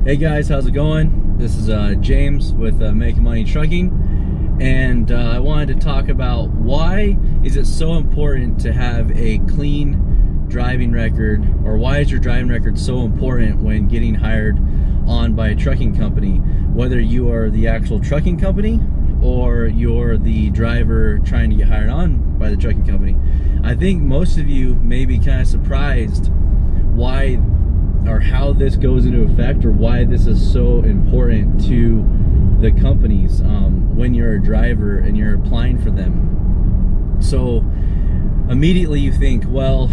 Hey guys, how's it going? This is James with Making Money Trucking, and I wanted to talk about why is it so important to have a clean driving record, or why is your driving record so important when getting hired on by a trucking company, whether you are the actual trucking company or you're the driver trying to get hired on by the trucking company. I think most of you may be kind of surprised why or how this goes into effect, or why this is so important to the companies when you're a driver and you're applying for them. So immediately you think, well,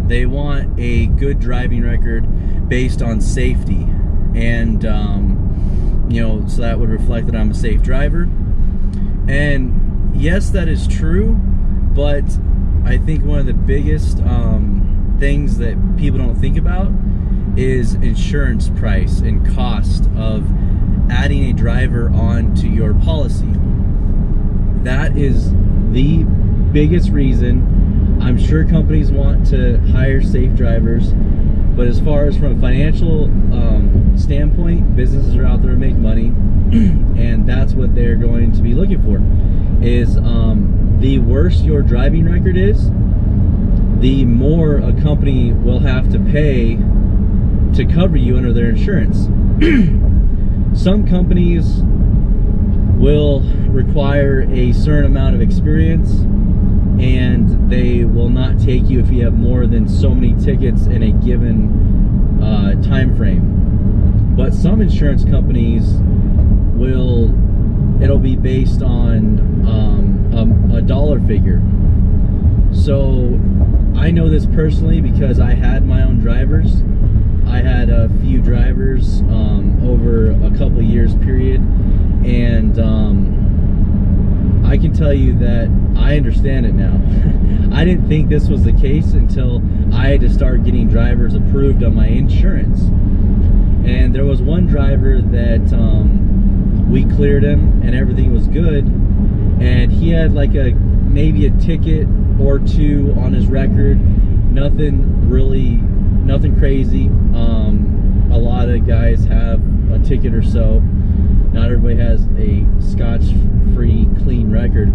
they want a good driving record based on safety, and you know, so that would reflect that I'm a safe driver. And yes, that is true, but I think one of the biggest things that people don't think about is insurance price and cost of adding a driver onto your policy. That is the biggest reason. I'm sure companies want to hire safe drivers, but as far as from a financial standpoint, businesses are out there to make money, and that's what they're going to be looking for. Is the worse your driving record is, the more a company will have to pay to cover you under their insurance. Some companies will require a certain amount of experience, and they will not take you if you have more than so many tickets in a given time frame. But some insurance companies will, it'll be based on a dollar figure. So I know this personally because I had my own drivers. I had a few drivers over a couple years period, and I can tell you that I understand it now. I didn't think this was the case until I had to start getting drivers approved on my insurance. And there was one driver that we cleared him and everything was good, and he had like maybe a ticket or two on his record. Nothing crazy. A lot of guys have a ticket or so. Not everybody has a scotch-free clean record.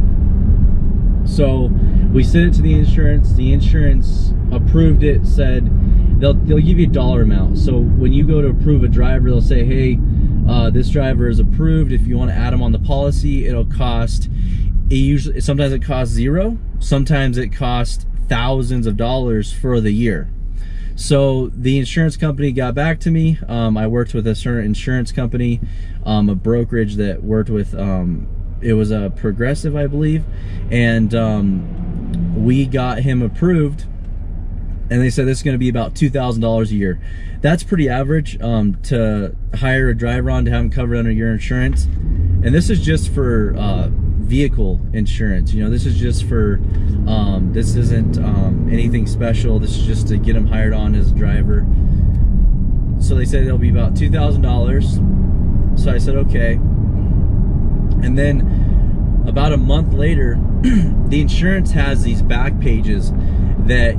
So we sent it to the insurance. The insurance approved it, said they'll give you a dollar amount. So when you go to approve a driver, they'll say, hey, this driver is approved. If you want to add them on the policy, it'll cost, sometimes it costs $0, sometimes it costs thousands of dollars for the year. So the insurance company got back to me. I worked with a certain insurance company, a brokerage that worked with, it was a Progressive, I believe, and we got him approved, and they said this is going to be about $2,000 a year. That's pretty average to hire a driver on, to have him covered under your insurance. And this is just for vehicle insurance. You know, this is just for this isn't anything special. This is just to get him hired on as a driver. So they said it'll be about $2,000. So I said okay. And then about a month later, the insurance has these back pages that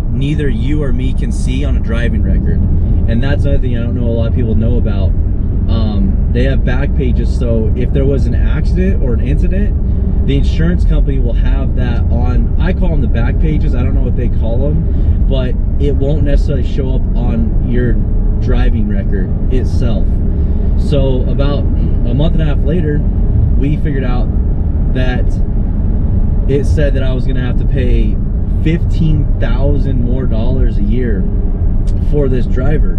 neither you or me can see on a driving record. And that's another thing I don't know a lot of people know about. They have back pages, so if there was an accident or an incident, the insurance company will have that on, I call them the back pages, I don't know what they call them, but it won't necessarily show up on your driving record itself. So about a month and a half later, we figured out that it said that I was gonna have to pay $15,000 more a year for this driver.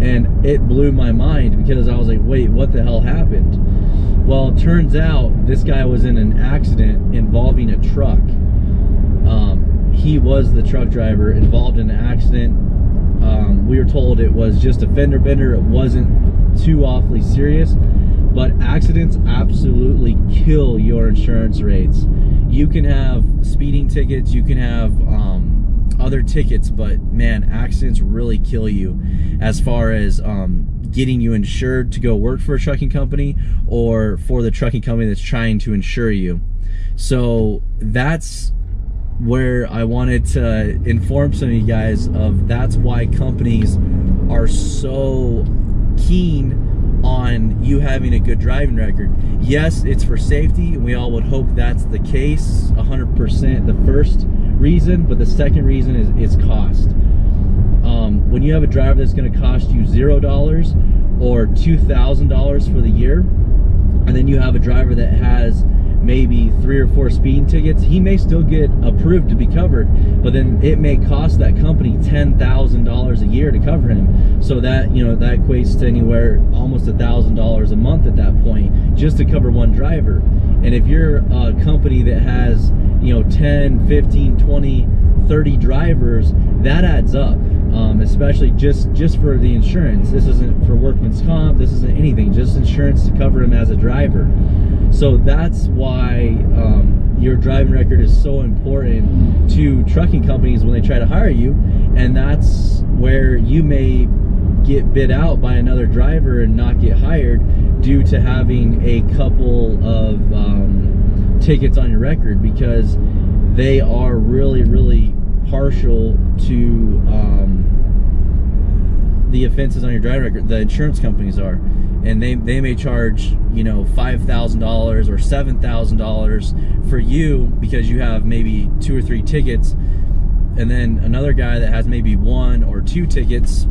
And it blew my mind, because I was like, wait, what the hell happened? Well, it turns out this guy was in an accident involving a truck. He was the truck driver involved in an accident. We were told it was just a fender bender. It wasn't too awfully serious, but accidents absolutely kill your insurance rates. You can have speeding tickets, you can have other tickets, but man, accidents really kill you as far as getting you insured to go work for a trucking company, or for the trucking company that's trying to insure you. So that's where I wanted to inform some of you guys of, that's why companies are so keen on you having a good driving record. Yes, it's for safety, and we all would hope that's the case 100%, the first reason, but the second reason is cost. When you have a driver that's going to cost you $0 or $2,000 for the year, and then you have a driver that has maybe 3 or 4 speeding tickets, he may still get approved to be covered, but then it may cost that company $10,000 a year to cover him. So that, you know, that equates to anywhere almost $1,000 a month at that point, just to cover one driver. And if you're a company that has, you know, 10, 15, 20, 30 drivers, that adds up. Especially just for the insurance. This isn't for workman's comp, this isn't anything, just insurance to cover him as a driver. So that's why your driving record is so important to trucking companies when they try to hire you, and that's where you may get bid out by another driver and not get hired due to having a couple of tickets on your record, because they are really partial to the offenses on your driving record. The insurance companies are, and they may charge, you know, $5,000 or $7,000 for you because you have maybe 2 or 3 tickets, and then another guy that has maybe 1 or 2 tickets,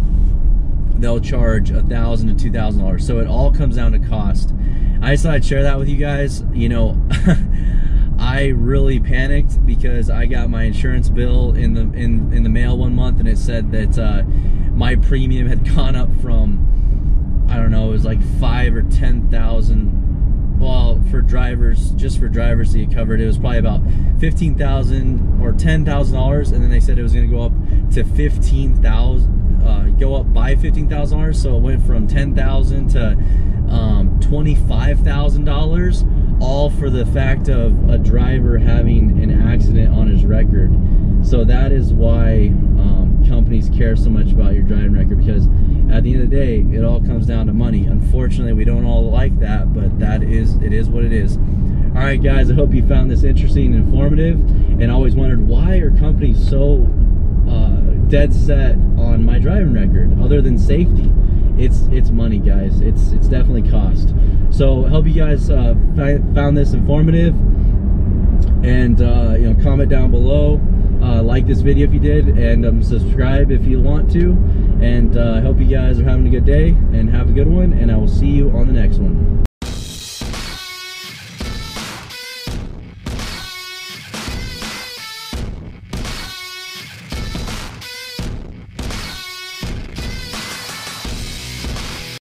they'll charge $1,000 to $2,000. So it all comes down to cost. I just thought I'd share that with you guys. You know, I really panicked because I got my insurance bill in the mail one month, and it said that my premium had gone up from, I don't know, it was like 5,000 or 10,000. Well, for drivers, just for drivers to get covered, it was probably about $15,000 or $10,000, and then they said it was going to go up to $15,000, go up by $15,000. So it went from $10,000 to $25,000, all for the fact of a driver having an accident on his record. So that is why companies care so much about your driving record, because at the end of the day, it all comes down to money. Unfortunately, we don't all like that, but it is what it is. All right, guys, I hope you found this interesting and informative, and always wondered, why are companies so dead set on my driving record other than safety? It's money, guys. It's definitely cost. So I hope you guys found this informative, and you know, comment down below, like this video if you did, and subscribe if you want to. And I hope you guys are having a good day, and have a good one, and I will see you on the next one.